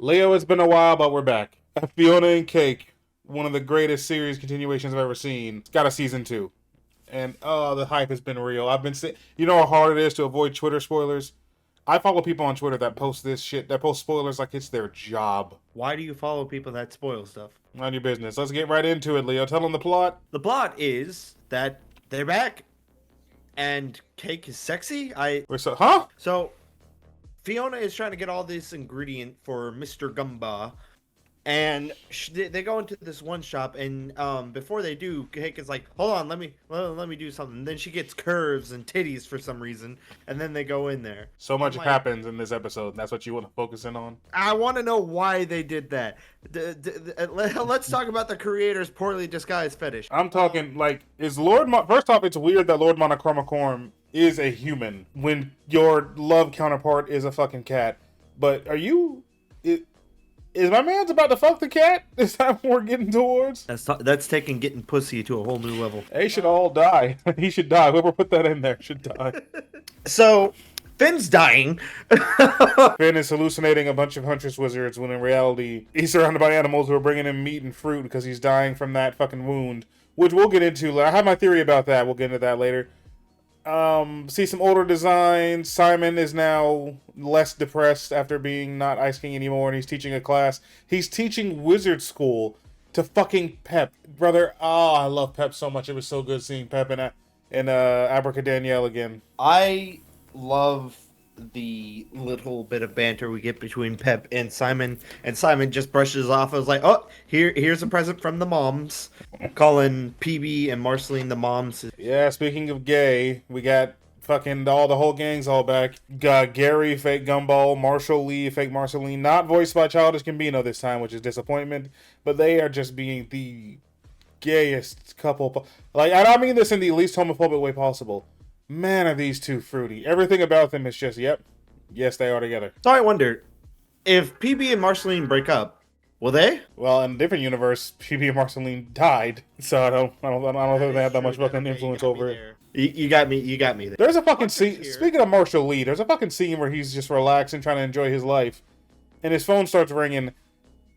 Leo, it's been a while, but we're back. Fionna Cake, one of the greatest series continuations I've ever seen. It's got a season 2. And the hype has been real. You know how hard it is to avoid Twitter spoilers? I follow people on Twitter that post this shit, that post spoilers like it's their job. Why do you follow people that spoil stuff? Mind your business. Let's get right into it, Leo. Tell them the plot. The plot is that they're back, and Cake is sexy. So Fionna is trying to get all this ingredient for Mr. Gumba, and they go into this one shop, and before they do, Cake is like, "Hold on, let me do something." And then she gets curves and titties for some reason, and then they go in there. So much happens in this episode. That's what you want to focus in on? I want to know why they did that. Let's talk about the creator's poorly disguised fetish. I'm talking, First off, it's weird that Lord Monochromacorm is a human when your love counterpart is a fucking cat. But is my man's about to fuck the cat? Is that what we're getting towards? That's taking getting pussy to a whole new level. They should all die. He should die. Whoever put that in there should die. So, Finn's dying. Finn is hallucinating a bunch of huntress wizards when in reality he's surrounded by animals who are bringing him meat and fruit because he's dying from that fucking wound. Which we'll get into. I have my theory about that. We'll get into that later. See some older designs. Simon is now less depressed after being not Ice King anymore, and he's teaching a class. He's teaching wizard school to fucking Pep. Brother, I love Pep so much. It was so good seeing Pep in Abracadaniel again. I love the little bit of banter we get between Pep and Simon just brushes off. I was like, oh, here's a present from the moms, calling PB and Marceline the moms. Yeah, speaking of gay, we got fucking the whole gang's all back. Got Gary, fake Gumball, Marshall Lee, fake Marceline, not voiced by Childish Gambino this time, which is disappointment, but they are just being the gayest couple. Like, I don't mean this in the least homophobic way possible. Man, are these two fruity. Everything about them is just, yep, yes, they are together. So I wonder, if PB and Marceline break up, will they? Well, in a different universe, PB and Marceline died, so I don't think they have that much fucking influence over it. You got me there. There's a fucking scene, speaking of Marshall Lee, there's a fucking scene where he's just relaxing, trying to enjoy his life, and his phone starts ringing,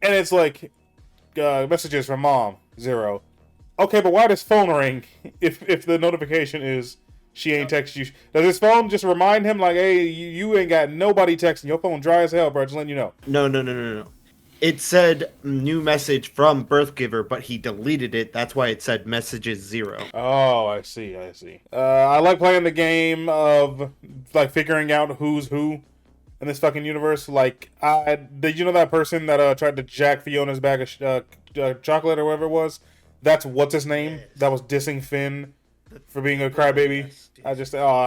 and it's like, messages from mom, 0. Okay, but why does phone ring if the notification is she ain't text you? Does his phone just remind him like, hey, you ain't got nobody texting. Your phone dry as hell, bro. Just letting you know. No. It said new message from birth giver, but he deleted it. That's why it said messages 0. Oh, I see. I like playing the game of like figuring out who's who in this fucking universe. Like, did you know that person that tried to jack Fiona's bag of chocolate or whatever it was? That's what's his name. Yes. That was dissing Finn for being a crybaby. I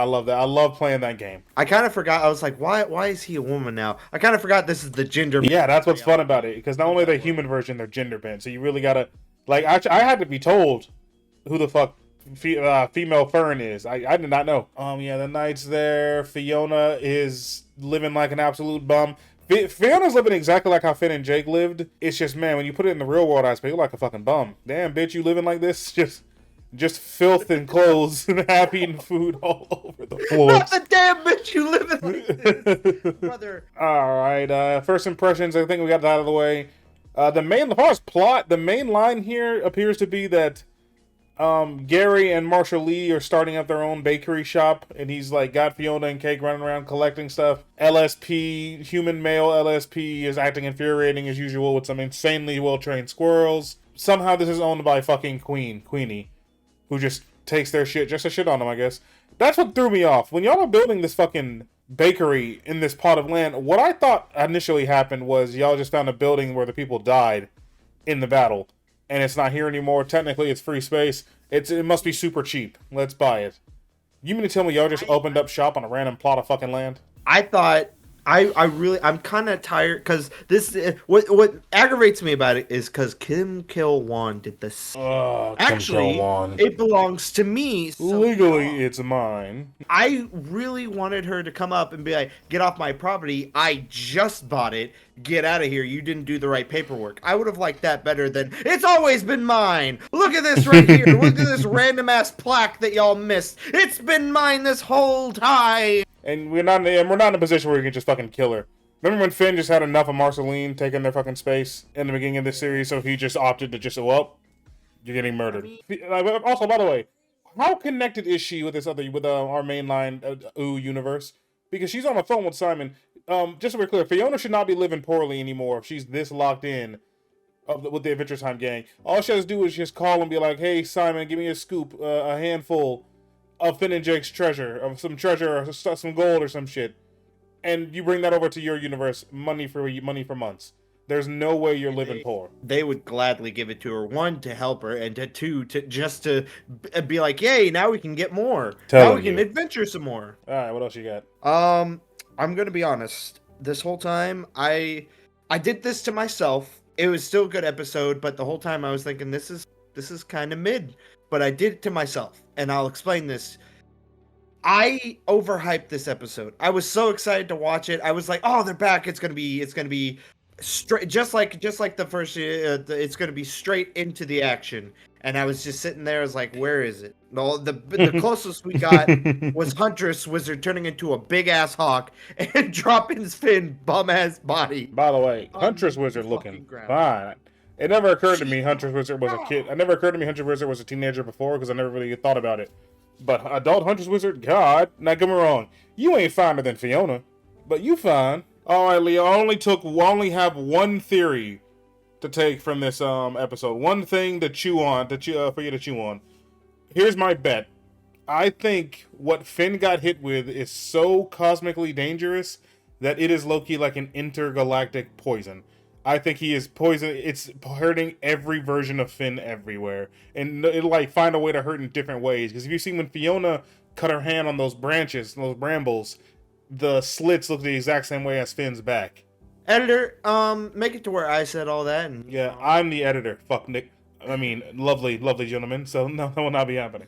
love that. I love playing that game. I kind of forgot. I was like, why is he a woman now? I kind of forgot this is the gender. Yeah, that's what's fun about it. Because not only the human version, they're gender bent. So you really gotta, like, I had to be told who the fuck female Fern is. I did not know. Yeah, the knight's there. Fionna is living like an absolute bum. Fiona's living exactly like how Finn and Jake lived. It's just, man, when you put it in the real world aspect, you're like a fucking bum. Damn, bitch, you living like this? Just filth and clothes and half-eaten food all over the floor. Not the damn bitch you living like this, brother. All right, first impressions. I think we got that out of the way. As far as plot, the main line here appears to be that Gary and Marshall Lee are starting up their own bakery shop, and he's like got Fionna and Cake running around collecting stuff. LSP, human male LSP, is acting infuriating as usual with some insanely well-trained squirrels. Somehow this is owned by fucking Queenie, who just takes their shit just to shit on them, I guess. That's what threw me off. When y'all are building this fucking bakery in this pot of land, what I thought initially happened was y'all just found a building where the people died in the battle. And it's not here anymore. Technically, it's free space. It must be super cheap. Let's buy it. You mean to tell me y'all just opened up shop on a random plot of fucking land? I thought... I'm kind of tired because this what aggravates me about it is because Kim Kil-won did this. Actually, it belongs to me. So legally, it's mine. I really wanted her to come up and be like, "Get off my property! I just bought it. Get out of here! You didn't do the right paperwork." I would have liked that better than "It's always been mine. Look at this right here. Look at this random ass plaque that y'all missed. It's been mine this whole time." And we're not in a position where we can just fucking kill her. Remember when Finn just had enough of Marceline taking their fucking space in the beginning of this series, so he just opted to just, well, you're getting murdered. Also, by the way, how connected is she with our mainline universe? Because she's on the phone with Simon. Just so we're clear, Fionna should not be living poorly anymore if she's this locked in with the Adventure Time gang. All she has to do is just call and be like, "Hey, Simon, give me a scoop, a handful of Finn and Jake's treasure, of some treasure or some gold or some shit," and you bring that over to your universe, money for months. There's no way you're living poor. They would gladly give it to her. One, to help her, and two, to be like, "Yay! Now we can get more. Now we can adventure some more." All right, what else you got? I'm gonna be honest. This whole time, I did this to myself. It was still a good episode, but the whole time I was thinking this is kind of mid. But I did it to myself, and I'll explain this. I overhyped this episode. I was so excited to watch it. I was like, "Oh, they're back! It's gonna be straight, just like the first. It's gonna be straight into the action." And I was just sitting there. I was like, "Where is it?" No, the closest we got was Huntress Wizard turning into a big ass hawk and dropping his Finn bum ass body. By the way, Huntress Wizard looking fine. It never occurred to me Huntress Wizard was a kid. It never occurred to me Huntress Wizard was a teenager before because I never really thought about it. But adult Huntress Wizard, God, now get me wrong, you ain't finer than Fionna, but you fine. All right, Leo, I only have one theory to take from this episode. One thing to chew on, for you to chew on. Here's my bet. I think what Finn got hit with is so cosmically dangerous that it is low-key like an intergalactic poison. I think he is poison. It's hurting every version of Finn everywhere, and it'll like find a way to hurt in different ways. Because if you see when Fionna cut her hand on those branches, those brambles, the slits look the exact same way as Finn's back. Editor, make it to where I said all that. And, yeah, I'm the editor. Fuck Nick. I mean, lovely gentlemen. So no, that will not be happening.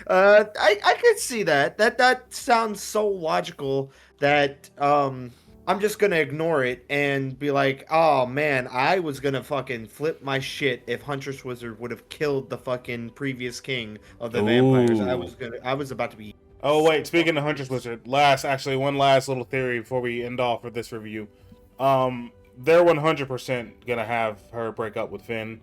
I could see that. That sounds so logical that I'm just gonna ignore it and be like, "Oh man, I was gonna fucking flip my shit if Huntress Wizard would have killed the fucking previous king of the vampires." I was about to be. Oh wait, speaking of Huntress Wizard, one last little theory before we end off with this review. They're 100% gonna have her break up with Finn,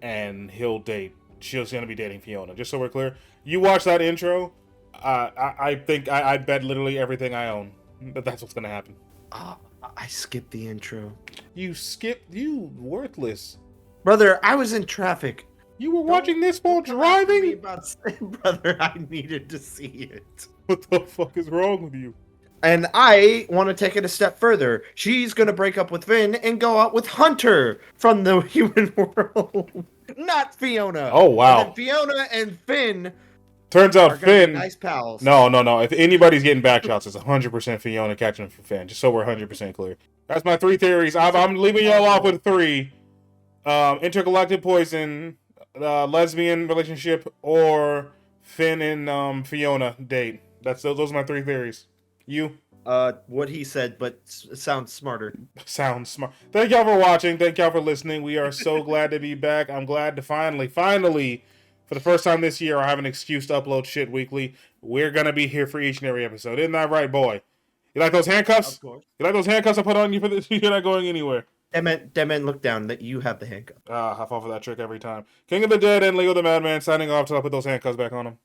and he'll date. She's gonna be dating Fionna. Just so we're clear, you watch that intro. I think I bet literally everything I own that that's what's gonna happen. I skipped the intro. You worthless brother. I was in traffic. You were watching this while driving? Brother, I needed to see it. What the fuck is wrong with you? And I want to take it a step further. She's going to break up with Finn and go out with Hunter from the human world. Not Fionna. Oh, wow. And Fionna and Finn turns out Finn... nice pals. No. If anybody's getting back shots, it's 100% Fionna catching for Finn. Just so we're 100% clear. That's my three theories. I'm leaving y'all off with three. Intergalactic poison... lesbian relationship, or Finn and Fionna date. Those are my three theories. You? What he said, but sounds smarter. Sounds smart. Thank y'all for watching. Thank y'all for listening. We are so glad to be back. I'm glad to finally, for the first time this year, I have an excuse to upload shit weekly. We're gonna be here for each and every episode. Isn't that right, boy? You like those handcuffs? Of course. You like those handcuffs I put on you for this? You're not going anywhere. Deadman, look down. That you have the handcuff. I fall for that trick every time. King of the Dead and Leo the Madman signing off till I put those handcuffs back on him.